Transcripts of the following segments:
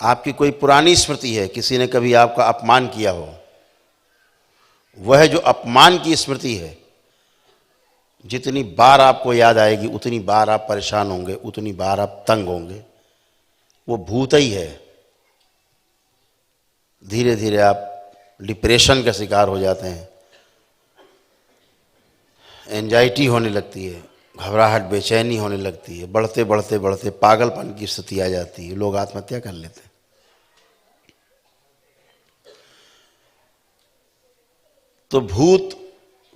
आपकी कोई पुरानी स्मृति है, किसी ने कभी आपका अपमान किया हो, वह जो अपमान की स्मृति है, जितनी बार आपको याद आएगी उतनी बार आप परेशान होंगे, उतनी बार आप तंग होंगे। वो भूत ही है। धीरे धीरे आप डिप्रेशन का शिकार हो जाते हैं, एंजाइटी होने लगती है, घबराहट, बेचैनी होने लगती है, बढ़ते बढ़ते बढ़ते पागलपन की स्थिति आ जाती है, लोग आत्महत्या कर लेते हैं। तो भूत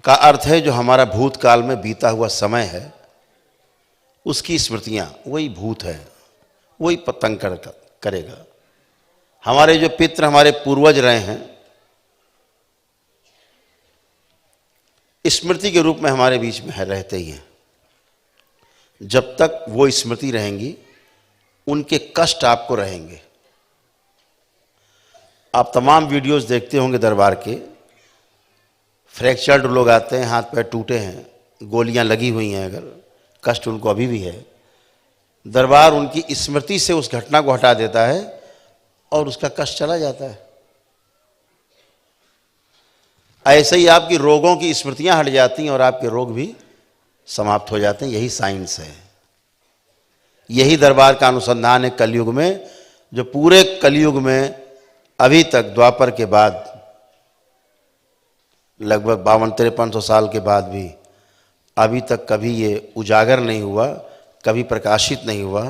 का अर्थ है जो हमारा भूतकाल में बीता हुआ समय है, उसकी स्मृतियां, वही भूत है, वही पतंग करेगा। हमारे जो पितृ, हमारे पूर्वज रहे हैं, स्मृति के रूप में हमारे बीच में रहते ही हैं। जब तक वो स्मृति रहेंगी, उनके कष्ट आपको रहेंगे। आप तमाम वीडियोस देखते होंगे दरबार के, फ्रैक्चर्ड लोग आते हैं, हाथ पैर टूटे हैं, गोलियां लगी हुई हैं, अगर कष्ट उनको अभी भी है, दरबार उनकी स्मृति से उस घटना को हटा देता है और उसका कष्ट चला जाता है। ऐसे ही आपकी रोगों की स्मृतियां हट जाती हैं और आपके रोग भी समाप्त हो जाते हैं। यही साइंस है, यही दरबार का अनुसंधान है कलयुग में, जो पूरे कलयुग में अभी तक, द्वापर के बाद लगभग 52-5300 साल के बाद भी अभी तक कभी ये उजागर नहीं हुआ, कभी प्रकाशित नहीं हुआ,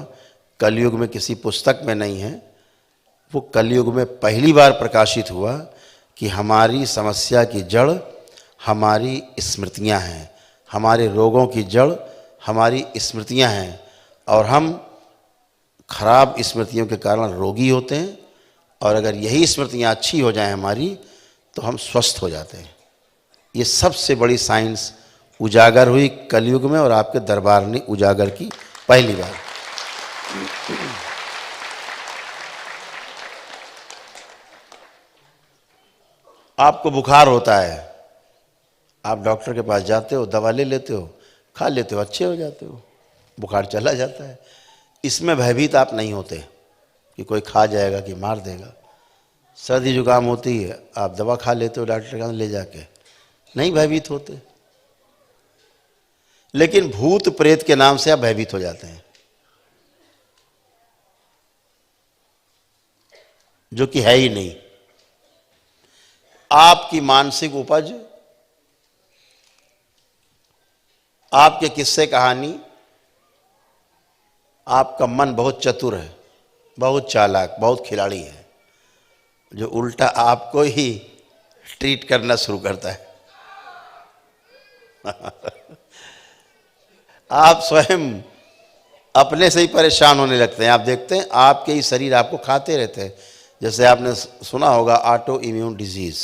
कलयुग में किसी पुस्तक में नहीं है। वो कलयुग में पहली बार प्रकाशित हुआ कि हमारी समस्या की जड़ हमारी स्मृतियां हैं, हमारे रोगों की जड़ हमारी स्मृतियां हैं, और हम खराब स्मृतियों के कारण रोगी होते हैं, और अगर यही स्मृतियां अच्छी हो जाएं हमारी, तो हम स्वस्थ हो जाते हैं। ये सबसे बड़ी साइंस उजागर हुई कलयुग में, और आपके दरबार ने उजागर की पहली बार। आपको बुखार होता है, आप डॉक्टर के पास जाते हो, दवा ले लेते हो, खा लेते हो, अच्छे हो जाते हो, बुखार चला जाता है। इसमें भयभीत आप नहीं होते कि कोई खा जाएगा कि मार देगा। सर्दी जुकाम होती है, आप दवा खा लेते हो डॉक्टर के पास ले जाके, नहीं भयभीत होते। लेकिन भूत प्रेत के नाम से आप भयभीत हो जाते हैं, जो कि है ही नहीं। आपकी मानसिक उपज, आपके किस्से कहानी, आपका मन बहुत चतुर है, बहुत चालाक, बहुत खिलाड़ी है, जो उल्टा आपको ही ट्रीट करना शुरू करता है। आप स्वयं अपने से ही परेशान होने लगते हैं। आप देखते हैं आपके ही शरीर आपको खाते रहते हैं। जैसे आपने सुना होगा ऑटो इम्यून डिजीज,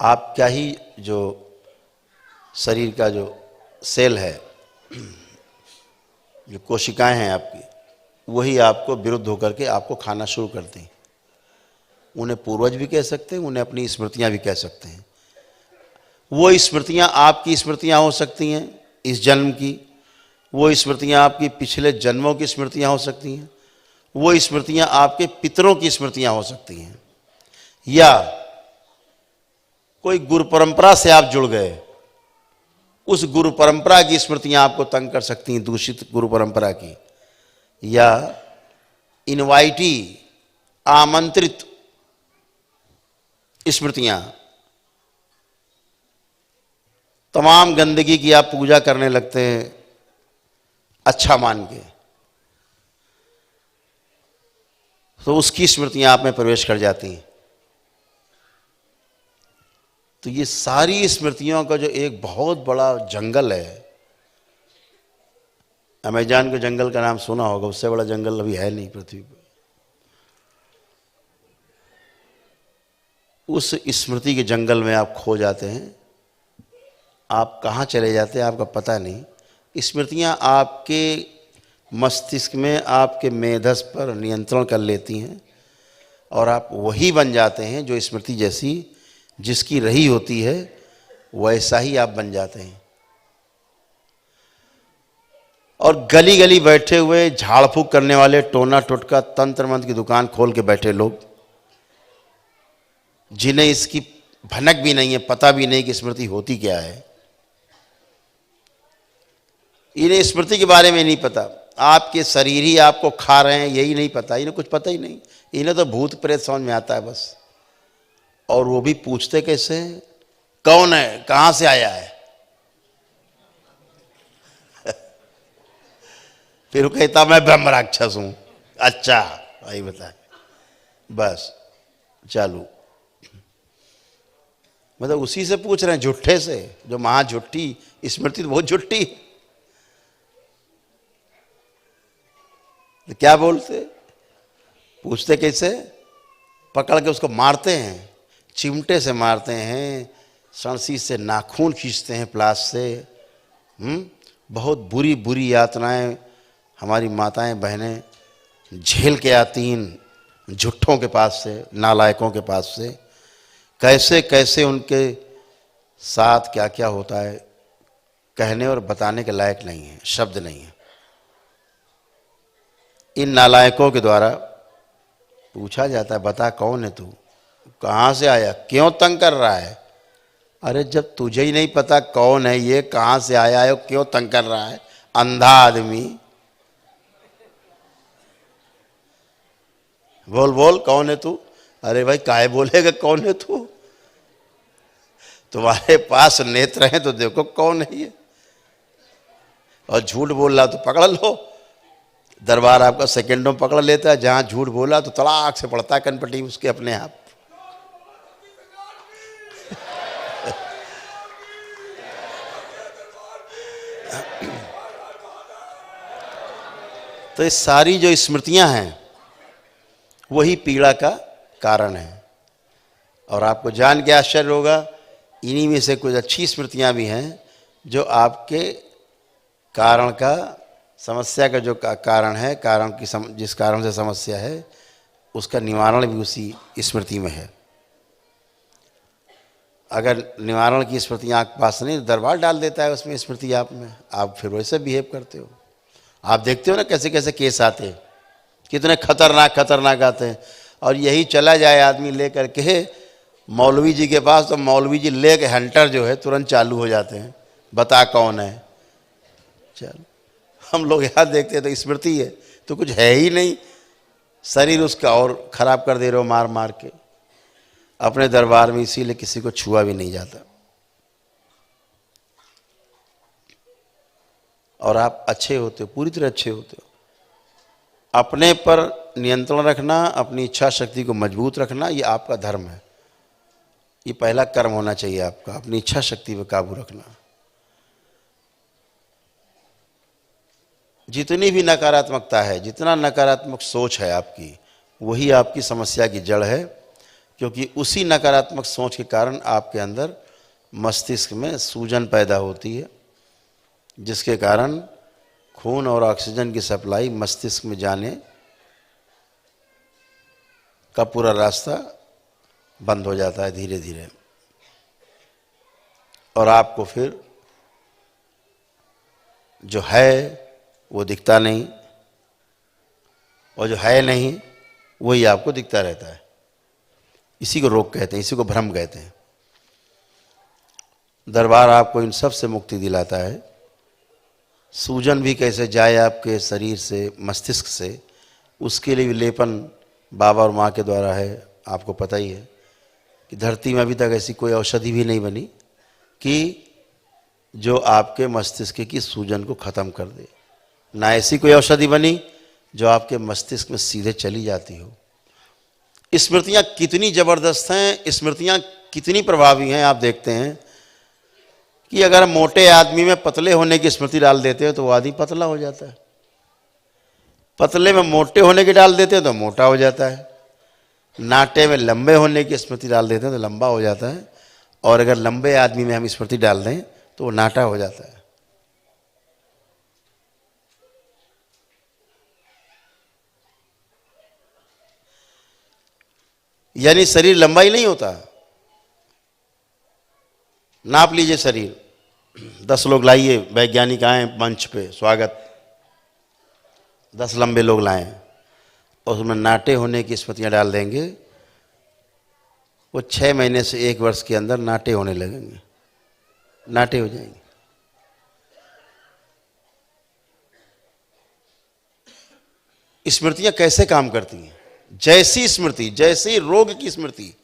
आपका ही जो शरीर का जो सेल है, जो कोशिकाएं हैं आपकी, वही आपको विरुद्ध होकर के आपको खाना शुरू करते हैं। उन्हें पूर्वज भी कह सकते हैं, उन्हें अपनी स्मृतियां भी कह सकते हैं। वो स्मृतियां आपकी स्मृतियां हो सकती हैं इस जन्म की, वो स्मृतियां आपकी पिछले जन्मों की स्मृतियां हो सकती हैं, वो स्मृतियां आपके पितरों की स्मृतियां हो सकती हैं, या कोई गुरु परंपरा से आप जुड़ गए, उस गुरु परंपरा की स्मृतियां आपको तंग कर सकती हैं, दूषित गुरु परंपरा की, या इनवाइटी, आमंत्रित स्मृतियां। तमाम गंदगी की आप पूजा करने लगते हैं अच्छा मान के, तो उसकी स्मृतियां आप में प्रवेश कर जाती हैं। तो ये सारी स्मृतियों का जो एक बहुत बड़ा जंगल है, अमेज़न के जंगल का नाम सुना होगा, उससे बड़ा जंगल अभी है नहीं पृथ्वी पर। उस स्मृति के जंगल में आप खो जाते हैं, आप कहाँ चले जाते हैं आपका पता नहीं। स्मृतियाँ आपके मस्तिष्क में, आपके मेधस पर नियंत्रण कर लेती हैं, और आप वही बन जाते हैं जो स्मृति जैसी जिसकी रही होती है, वैसा ही आप बन जाते हैं। और गली गली बैठे हुए झाड़ फूक करने वाले, टोना टोटका तंत्र मंत्र की दुकान खोल के बैठे लोग, जिन्हें इसकी भनक भी नहीं है, पता भी नहीं कि स्मृति होती क्या है। इन्हें स्मृति के बारे में नहीं पता, आपके शरीर ही आपको खा रहे हैं यही नहीं पता, इन्हें कुछ पता ही नहीं। इन्हें तो भूत प्रेत समझ में आता है बस। और वो भी पूछते कैसे, कौन है, कहां से आया है। फिर वो कहता मैं ब्रह्म राक्षस हूं। अच्छा भाई बता, बस चालू। मतलब उसी से पूछ रहे हैं, झूठे से, जो महा झूठी स्मृति तो बहुत झूठी। तो क्या बोलते, पूछते कैसे, पकड़ के उसको मारते हैं, चिमटे से मारते हैं, सांसी से नाखून खींचते हैं, प्लास से। बहुत बुरी बुरी यातनाएं हमारी माताएं बहनें झेल के आती इन झुट्ठों के पास से, नालायकों के पास से। कैसे कैसे उनके साथ क्या क्या होता है, कहने और बताने के लायक नहीं है, शब्द नहीं है। इन नालायकों के द्वारा पूछा जाता है, बता कौन है तू, कहाँ से आया, क्यों तंग कर रहा है। अरे जब तुझे ही नहीं पता कौन है ये, कहाँ से आया है, क्यों तंग कर रहा है, अंधा आदमी। बोल बोल कौन है तू। अरे भाई काहे बोलेगा कौन है तू, तुम्हारे पास नेत्र हैं तो देखो कौन है ये। और झूठ बोल रहा तो पकड़ लो, दरबार आपका सेकंडों में पकड़ लेता है। जहां झूठ बोला तो तड़ाक से पड़ता है कनपटी उसके अपने आप। तो ये सारी जो स्मृतियां हैं वही पीड़ा का कारण है। और आपको जान के आश्चर्य होगा, इन्हीं में से कुछ अच्छी स्मृतियां भी हैं जो आपके कारण का, समस्या का जो कारण है, कारण की जिस कारण से समस्या है उसका निवारण भी उसी स्मृति में है। अगर निवारण की स्मृतियाँ आपके पास नहीं, दरबार डाल देता है उसमें स्मृति आप में, आप फिर वैसे बिहेव करते हो। आप देखते हो ना कैसे कैसे केस आते हैं, कितने खतरनाक खतरनाक आते हैं। और यही चला जाए आदमी ले करके मौलवी जी के पास, तो मौलवी जी ले के हंटर जो है तुरंत चालू हो जाते हैं, बता कौन है। चलो हम लोग यहाँ देखते हैं तो स्मृति है तो कुछ है ही नहीं, शरीर उसका और खराब कर दे रहे हो मार मार के अपने दरबार में। इसीलिए किसी को छुआ भी नहीं जाता। और आप अच्छे होते हो, पूरी तरह अच्छे होते हो। अपने पर नियंत्रण रखना, अपनी इच्छा शक्ति को मजबूत रखना, ये आपका धर्म है। ये पहला कर्म होना चाहिए आपका, अपनी इच्छा शक्ति पर काबू रखना। जितनी भी नकारात्मकता है, जितना नकारात्मक सोच है आपकी, वही आपकी समस्या की जड़ है। क्योंकि उसी नकारात्मक सोच के कारण आपके अंदर मस्तिष्क में सूजन पैदा होती है, जिसके कारण खून और ऑक्सीजन की सप्लाई मस्तिष्क में जाने का पूरा रास्ता बंद हो जाता है धीरे धीरे। और आपको फिर जो है वो दिखता नहीं, और जो है नहीं वही आपको दिखता रहता है। इसी को रोग कहते हैं, इसी को भ्रम कहते हैं। दरबार आपको इन सब से मुक्ति दिलाता है। सूजन भी कैसे जाए आपके शरीर से, मस्तिष्क से, उसके लिए भी लेपन बाबा और माँ के द्वारा है। आपको पता ही है कि धरती में अभी तक ऐसी कोई औषधि भी नहीं बनी कि जो आपके मस्तिष्क की सूजन को ख़त्म कर दे। ना ऐसी कोई औषधि बनी जो आपके मस्तिष्क में सीधे चली जाती हो। स्मृतियाँ कितनी ज़बरदस्त हैं, स्मृतियाँ कितनी प्रभावी हैं। आप देखते हैं कि अगर मोटे आदमी में पतले होने की स्मृति डाल देते हैं तो वो आदमी पतला हो जाता है, पतले में मोटे होने की डाल देते हैं तो मोटा हो जाता है, नाटे में लंबे होने की स्मृति डाल देते हैं तो लंबा हो जाता है, और अगर लंबे आदमी में हम स्मृति डाल दें तो वो नाटा हो जाता है। यानी शरीर लंबा ही नहीं होता। नाप लीजिए शरीर, 10 लोग लाइए, वैज्ञानिक आए मंच पे, स्वागत, 10 लंबे लोग लाएं और उसमें नाटे होने की स्मृतियां डाल देंगे, वो 6 महीने से 1 वर्ष के अंदर नाटे होने लगेंगे, नाटे हो जाएंगे। स्मृतियां कैसे काम करती हैं? जैसी स्मृति, जैसी रोग की स्मृति,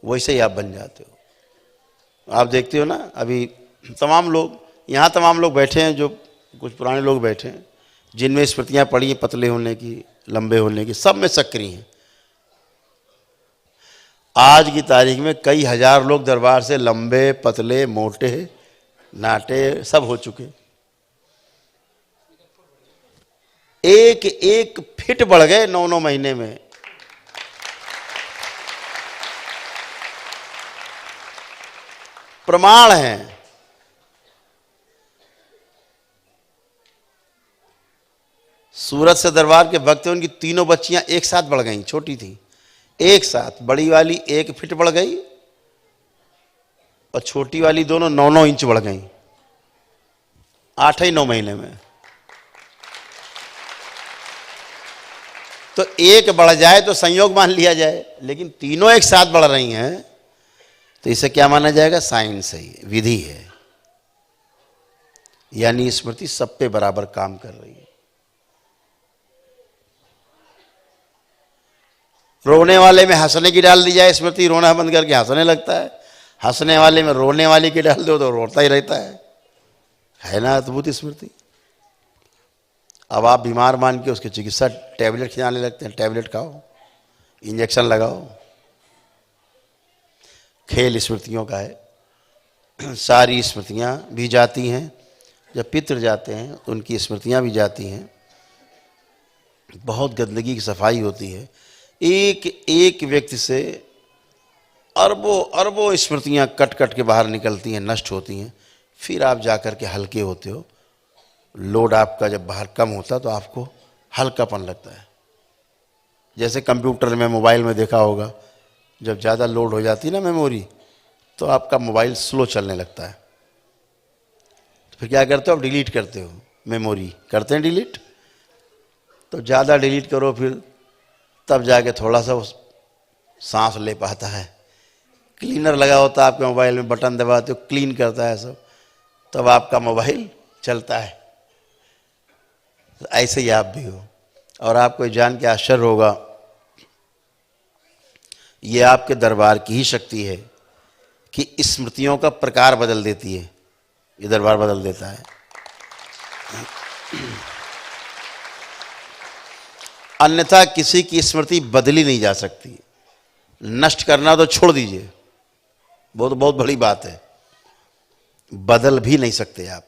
वैसे ही आप बन जाते हो। आप देखते हो ना, अभी तमाम लोग यहाँ, तमाम लोग बैठे हैं, जो कुछ पुराने लोग बैठे हैं जिनमें स्मृतियां पड़ी हैं पतले होने की, लंबे होने की, सब में सक्रिय हैं। आज की तारीख में कई हजार लोग दरबार से लंबे, पतले, मोटे, नाटे सब हो चुके। एक एक फिट बढ़ गए 9-9 महीने में। प्रमाण है। सूरत से दरबार के भक्त, उनकी तीनों बच्चियां एक साथ बढ़ गईं, छोटी थी, एक साथ। बड़ी वाली 1 फीट बढ़ गई और छोटी वाली दोनों 9-9 इंच बढ़ गईं 8 ही 9 महीने में। तो एक बढ़ जाए तो संयोग मान लिया जाए, लेकिन तीनों एक साथ बढ़ रही हैं तो इसे क्या माना जाएगा? साइंस है, विधि है। यानी स्मृति सब पे बराबर काम कर रही है। रोने वाले में हंसने की डाल दी जाए स्मृति, रोना बंद करके हंसने लगता है। हंसने वाले में रोने वाली की डाल दो तो रोता ही रहता है ना अद्भुत स्मृति। अब आप बीमार मान के उसकी चिकित्सा टैबलेट खिलाने लगते हैं, टैबलेट खाओ, इंजेक्शन लगाओ। खेल स्मृतियों का है। सारी स्मृतियां भी जाती हैं। जब पितृ जाते हैं तो उनकी स्मृतियां भी जाती हैं। बहुत गंदगी की सफाई होती है। एक एक व्यक्ति से अरबों अरबों स्मृतियां कट कट के बाहर निकलती हैं, नष्ट होती हैं। फिर आप जाकर के हल्के होते हो। लोड आपका जब बाहर कम होता तो आपको हल्कापन लगता है। जैसे कंप्यूटर में, मोबाइल में देखा होगा, जब ज़्यादा लोड हो जाती है ना मेमोरी, तो आपका मोबाइल स्लो चलने लगता है। तो फिर क्या करते हो? आप डिलीट करते हो मेमोरी, करते हैं डिलीट। तो ज़्यादा डिलीट करो, फिर तब जाके थोड़ा सा सांस ले पाता है। क्लीनर लगा होता है आपके मोबाइल में, बटन दबाते हो, क्लीन करता है सब, तब आपका मोबाइल चलता है। तो ऐसे ही आप भी हो। और आपको जान के आश्चर्य होगा, ये आपके दरबार की ही शक्ति है कि स्मृतियों का प्रकार बदल देती है। ये दरबार बदल देता है। अन्यथा किसी की स्मृति बदली नहीं जा सकती। नष्ट करना तो छोड़ दीजिए, बहुत बहुत बड़ी बात है, बदल भी नहीं सकते आप।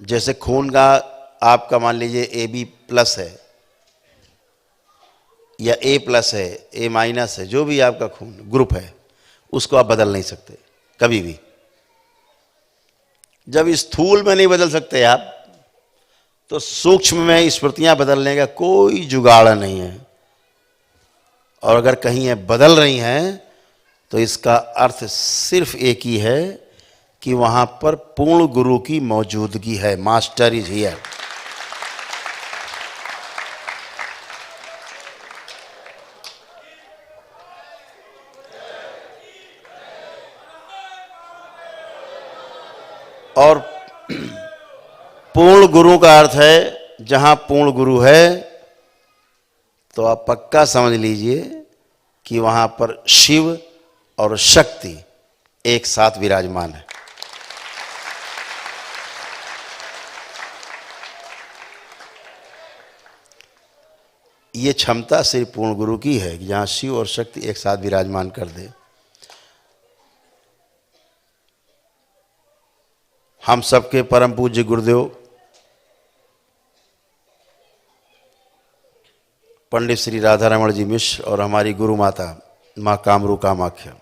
जैसे खून का आपका मान लीजिए AB+ है या A+ है, A- है, जो भी आपका खून ग्रुप है, उसको आप बदल नहीं सकते कभी भी। जब स्थूल में नहीं बदल सकते आप, तो सूक्ष्म में स्मृतियां बदलने का कोई जुगाड़ नहीं है। और अगर कहीं ये बदल रही हैं तो इसका अर्थ सिर्फ एक ही है कि वहां पर पूर्ण गुरु की मौजूदगी है। Master is here. और पूर्ण गुरु का अर्थ है, जहां पूर्ण गुरु है तो आप पक्का समझ लीजिए कि वहां पर शिव और शक्ति एक साथ विराजमान है। ये क्षमता सिर्फ पूर्ण गुरु की है कि जहां शिव और शक्ति एक साथ विराजमान कर दे। हम सबके परम पूज्य गुरुदेव पंडित श्री राधा रमण जी मिश्र और हमारी गुरु माता माँ कामरू कामाख्या,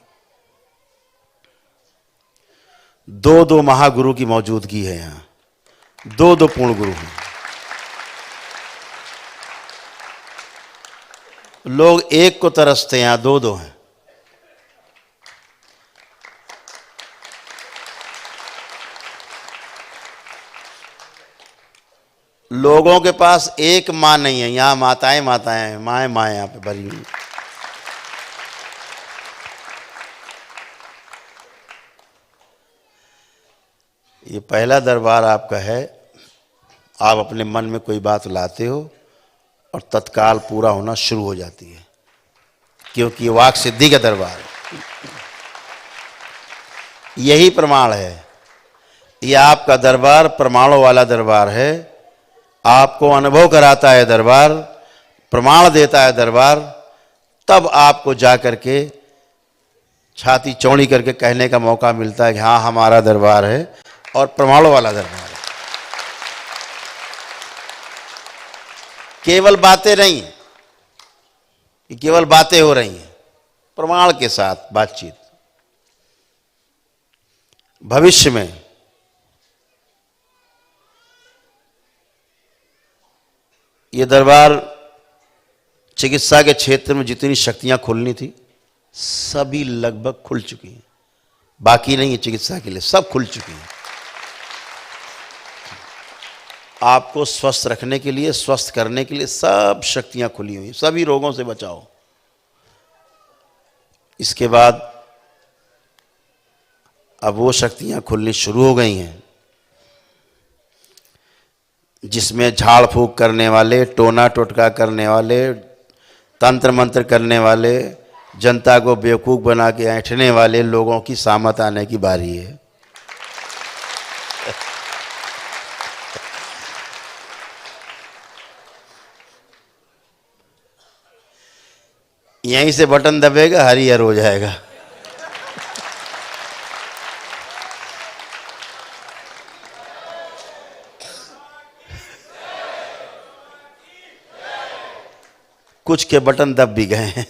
दो महागुरु की मौजूदगी है यहाँ। दो पूर्ण गुरु हैं। लोग एक को तरसते हैं, यहाँ दो हैं। लोगों के पास एक माँ नहीं है, यहाँ माताएं माताएं हैं, माएँ माएँ यहाँ पे भरी हुई। ये पहला दरबार आपका है। आप अपने मन में कोई बात लाते हो और तत्काल पूरा होना शुरू हो जाती है, क्योंकि ये वाक सिद्धि का दरबार है। यही प्रमाण है। ये आपका दरबार प्रमाणों वाला दरबार है। आपको अनुभव कराता है दरबार, प्रमाण देता है दरबार, तब आपको जा करके छाती चौड़ी करके कहने का मौका मिलता है कि हाँ हमारा दरबार है और प्रमाणों वाला दरबार है। केवल बातें नहीं कि केवल बातें हो रही हैं, प्रमाण के साथ बातचीत। भविष्य में ये दरबार चिकित्सा के क्षेत्र में जितनी शक्तियां खुलनी थी सभी लगभग खुल चुकी हैं। बाकी नहीं है चिकित्सा के लिए, सब खुल चुकी हैं। आपको स्वस्थ रखने के लिए, स्वस्थ करने के लिए सब शक्तियां खुली हुई हैं। सभी रोगों से बचाओ। इसके बाद अब वो शक्तियां खुलनी शुरू हो गई हैं जिसमें झाड़ फूक करने वाले, टोना टोटका करने वाले, तंत्र मंत्र करने वाले, जनता को बेवकूफ़ बना के ऐंठने वाले लोगों की सामत आने की बारी है। यहीं से बटन दबेगा, हरिहर हो जाएगा। कुछ के बटन दब भी गए हैं।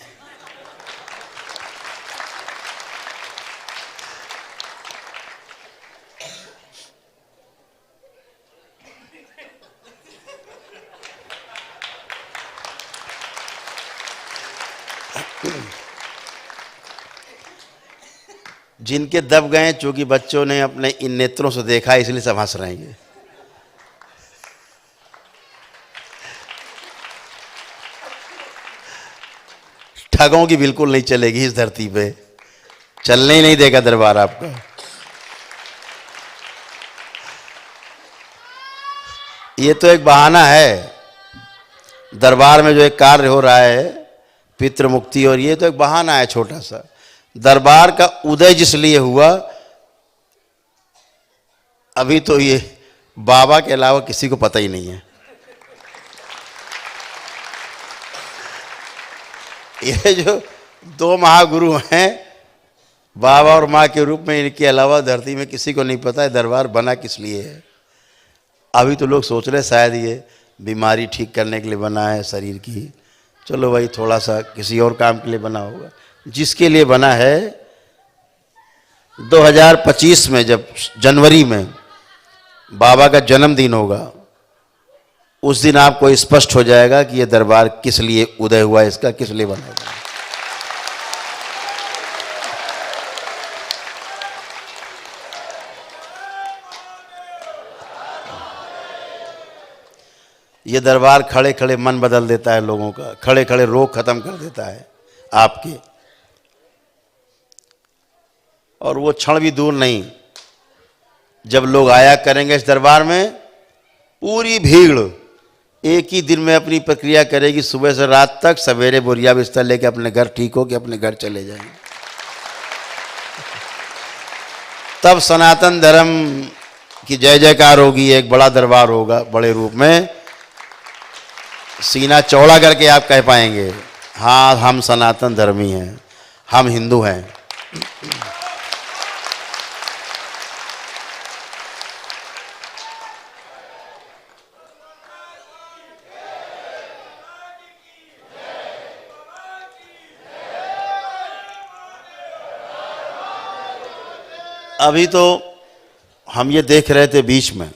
जिनके दब गए, चूंकि बच्चों ने अपने इन नेत्रों से देखा इसलिए सब हंस रहे हैं। ठगों की बिल्कुल नहीं चलेगी इस धरती पे, चलने ही नहीं देगा दरबार आपका। ये तो एक बहाना है। दरबार में जो एक कार्य हो रहा है पितृ मुक्ति, और ये तो एक बहाना है छोटा सा। दरबार का उदय जिस लिए हुआ, अभी तो ये बाबा के अलावा किसी को पता ही नहीं है। ये जो दो महागुरु हैं बाबा और माँ के रूप में, इनके अलावा धरती में किसी को नहीं पता है दरबार बना किस लिए है। अभी तो लोग सोच रहे शायद ये बीमारी ठीक करने के लिए बना है शरीर की। चलो भाई, थोड़ा सा किसी और काम के लिए बना होगा। जिसके लिए बना है 2025 में, जब जनवरी में बाबा का जन्मदिन होगा, उस दिन आपको स्पष्ट हो जाएगा कि ये दरबार किस लिए उदय हुआ, इसका किस लिए बना हुआ। ये दरबार खड़े खड़े मन बदल देता है लोगों का, खड़े खड़े रोग खत्म कर देता है आपके। और वो क्षण भी दूर नहीं जब लोग आया करेंगे इस दरबार में, पूरी भीड़ एक ही दिन में अपनी प्रक्रिया करेगी, सुबह से रात तक। सवेरे बोरिया बिस्तर लेके अपने घर ठीक हो के अपने घर चले जाएंगे। तब सनातन धर्म की जय जयकार होगी। एक बड़ा दरबार होगा बड़े रूप में, सीना चौड़ा करके आप कह पाएंगे, हाँ हम सनातन धर्मी हैं, हम हिंदू हैं। अभी तो हम ये देख रहे थे बीच में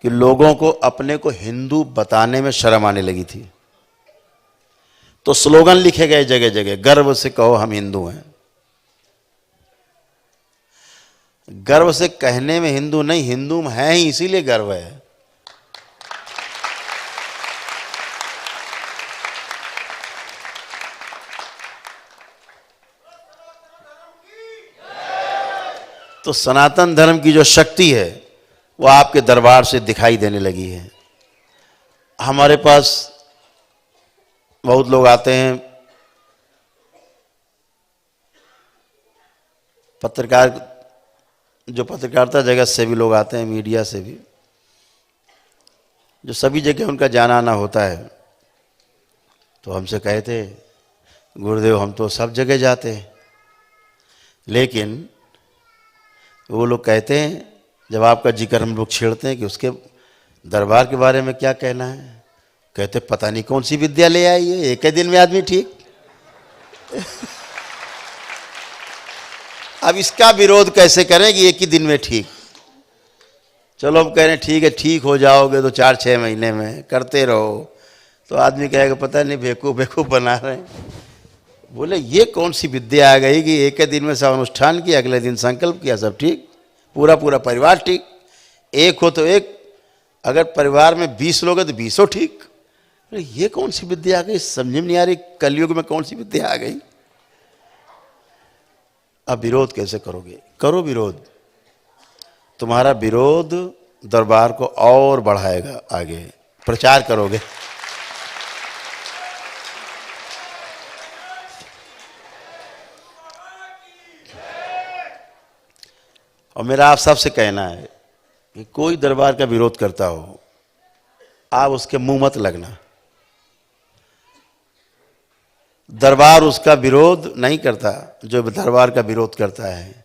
कि लोगों को अपने को हिंदू बताने में शर्म आने लगी थी, तो स्लोगन लिखे गए जगह जगह, गर्व से कहो हम हिंदू हैं। गर्व से कहने में हिंदू नहीं, हिंदू हैं ही इसीलिए गर्व है। तो सनातन धर्म की जो शक्ति है वो आपके दरबार से दिखाई देने लगी है। हमारे पास बहुत लोग आते हैं, पत्रकारिता जगत से भी लोग आते हैं, मीडिया से भी, जो सभी जगह उनका जाना आना होता है। तो हमसे कहते, गुरुदेव हम तो सब जगह जाते हैं, लेकिन वो लोग कहते हैं जब आपका जिक्र हम लोग छेड़ते हैं कि उसके दरबार के बारे में क्या कहना है, कहते पता नहीं कौन सी विद्या ले आई है, एक ही दिन में आदमी ठीक। अब इसका विरोध कैसे करें कि एक ही दिन में ठीक। चलो हम कह रहे हैं ठीक है, ठीक हो जाओगे तो 4-6 महीने में, करते रहो। तो आदमी कहेगा पता नहीं बेवकूफ़ बेवकूफ़ बना रहे हैं। बोले ये कौन सी विद्या आ गई कि एक ही दिन में सब अनुष्ठान किया, अगले दिन संकल्प किया, सब ठीक, पूरा पूरा परिवार ठीक। एक हो तो एक, अगर परिवार में 20 लोग हैं तो 20 ठीक। ये कौन सी विद्या आ गई, समझ में नहीं आ रही, कलयुग में कौन सी विद्या आ गई। अब विरोध कैसे करोगे? करो विरोध। तुम्हारा विरोध दरबार को और बढ़ाएगा, आगे प्रचार करोगे। और मेरा आप सबसे कहना है कि कोई दरबार का विरोध करता हो, आप उसके मुंह मत लगना। दरबार उसका विरोध नहीं करता जो दरबार का विरोध करता है।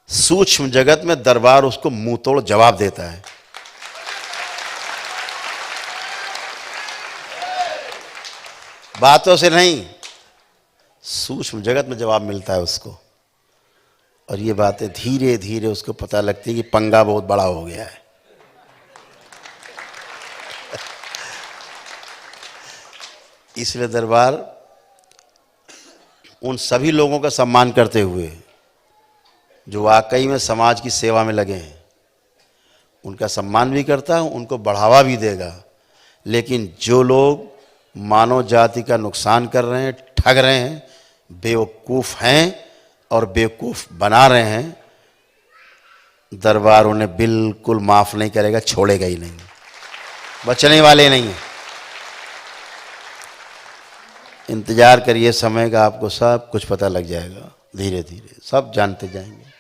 सूक्ष्म जगत में दरबार उसको मुंह तोड़ जवाब देता है। बातों से नहीं, सूक्ष्म जगत में जवाब मिलता है उसको। और ये बातें धीरे धीरे उसको पता लगती है कि पंगा बहुत बड़ा हो गया है। इसलिए दरबार उन सभी लोगों का सम्मान करते हुए जो वाकई में समाज की सेवा में लगे हैं, उनका सम्मान भी करता है, उनको बढ़ावा भी देगा। लेकिन जो लोग मानव जाति का नुकसान कर रहे हैं, ठग रहे हैं, बेवकूफ़ हैं और बेवकूफ़ बना रहे हैं, दरबार उन्हें बिल्कुल माफ़ नहीं करेगा, छोड़ेगा ही नहीं, बचने वाले नहीं हैं। इंतज़ार करिए समय का, आपको सब कुछ पता लग जाएगा। धीरे धीरे सब जानते जाएंगे।